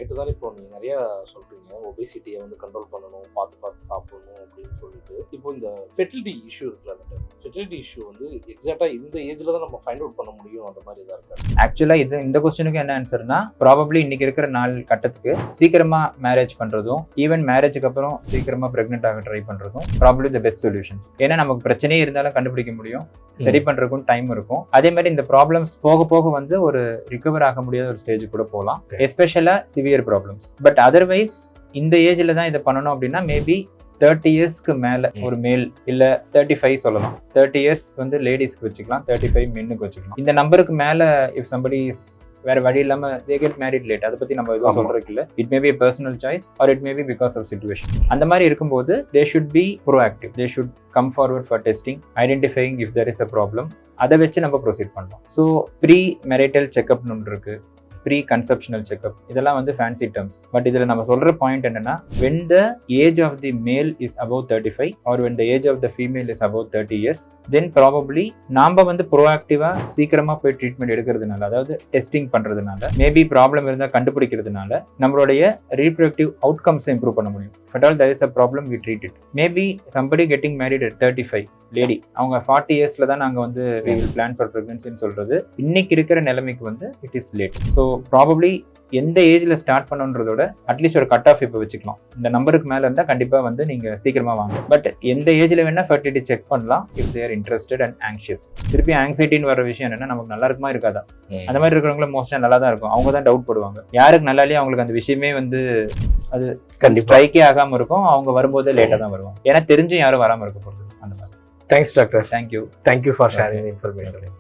Right தான். இப்போ நீங்கள் நிறையா சொல்கிறீங்க, ஒபேசிட்டியை வந்து கண்ட்ரோல் பண்ணணும், பார்த்து சாப்பிடணும் அப்படின்னு சொல்லிட்டு. இப்போ இந்த ஃபெர்டிலிட்டி இஷ்யூ இருக்குல்ல, அந்த ஃபெர்டிலிட்டி இஷ்யூ வந்து எக்ஸாக்டாக இந்த ஏஜில் தான் நம்ம ஃபைண்ட் அவுட் பண்ண முடியும், அந்த மாதிரி தான் இருக்காது. ஆக்சுவலாக இந்த கொஸ்டினுக்கு என்ன ஆன்சர்னா, ப்ராபப்ளி இன்னைக்கு இருக்கிற நாள் கட்டத்துக்கு சீக்கிரமாக மேரேஜ் பண்ணுறதும், ஈவன் மேரேஜுக்கு அப்புறம் சீக்கிரமாக ப்ரெக்னென்ட் ஆக ட்ரை பண்ணுறதும் ப்ராபப்ளி த பெஸ்ட் சொல்யூஷன்ஸ். ஏன்னா நமக்கு பிரச்சனையே இருந்தாலும் கண்டுபிடிக்க முடியும், சரி பண்ணுறதுக்கும் டைம் இருக்கும். அதே மாதிரி இந்த ப்ராப்ளம்ஸ் போக போக வந்து ஒரு ரிகவர் ஆக முடியாத ஒரு ஸ்டேஜ் கூட போகலாம், எஸ்பெஷலாக சிவியர் ப்ராப்ளம்ஸ். பட் அதர்வைஸ் இந்த ஏஜில் தான் இதை பண்ணணும் அப்படின்னா மேபி 30 இயர்ஸ்க்கு மேலே ஒரு மேல், இல்லை 35 சொல்லலாம். 30 இயர்ஸ் வந்து லேடிஸ்க்கு வச்சுக்கலாம், 35 மென்னுக்கு வச்சுக்கலாம். இந்த நம்பருக்கு மேலே இஃப் சம்படி இஸ் வேற வழி இல்லாம they get married late, அதை பத்தி நம்ம எதுவும் சொல்றதுக்கு இல்லை. It may be a personal choice or it may be because of situation. அந்த மாதிரி இருக்கும்போது they should be proactive, they should come forward for testing, identifying if there is a problem. அதை வச்சு நம்ம ப்ரொசீட் பண்ணலாம். ஸோ ப்ரீ மெரிட்டல் செக்அப்னு ஒன்று இருக்கு, pre conceptional checkup, இதெல்லாம் வந்து ஃபேன்சி டேர்ம்ஸ். பட் இதில் நம்ம சொல்கிற பாயிண்ட் என்னன்னா, when the age of the male is above 35 or when the age of the female is above 30 years, then probably நாம் வந்து ப்ரோஆக்டிவாக சீக்கிரமாக போய் ட்ரீட்மெண்ட் எடுக்கிறதுனால, அதாவது டெஸ்டிங் பண்ணுறதுனால, மேபி ப்ராப்ளம் இருந்தால் கண்டுபிடிக்கிறதுனால நம்மளுடைய ரீப்ரொடக்டிவ் அவுட்கம்ஸை இம்ப்ரூவ் பண்ண முடியும். If at all there is a problem, we treat it. Maybe somebody getting married at 35, lady அவங்க 40 இயர்ஸ்ல தான் நாங்கள் வந்து we will plan for pregnancy சொல்றது இன்னைக்கு இருக்கிற நிலைமைக்கு வந்து it is late. So probably எந்த ஏஜ்ல ஸ்டார்ட் பண்ணுன்றதோட அட்லீஸ்ட் ஒரு கட் ஆஃப் இப்போ வச்சுக்கலாம். இந்த நம்பருக்கு மேல இருந்தால் கண்டிப்பா வந்து நீங்க சீக்கிரமா வாங்க. பட் எந்த ஏஜ்ல வேணா ஃபர்டிலிட்டி செக் பண்ணலாம் if there interested and anxious. திருப்பி ஆங்ஸைட்டின்னு வர விஷயம் என்னன்னா, நமக்கு நல்லா இருக்குமா இருக்காதா, அந்த மாதிரி இருக்கிறவங்கள மோஸ்டா நல்லா தான் இருக்கும். அவங்க தான் டவுட் படுவாங்க. யாருக்கு நல்லாலே அவங்களுக்கு அந்த விஷயமே வந்து அது ஸ்ட்ரைக்கே ஆகாம இருக்கும். அவங்க வரும்போதே லேட்டா தான் வருவாங்க, ஏன்னா தெரிஞ்சும் யாரும் வராம இருக்க போறது. அந்த மாதிரி. Thanks doctor. Thank you for sharing information.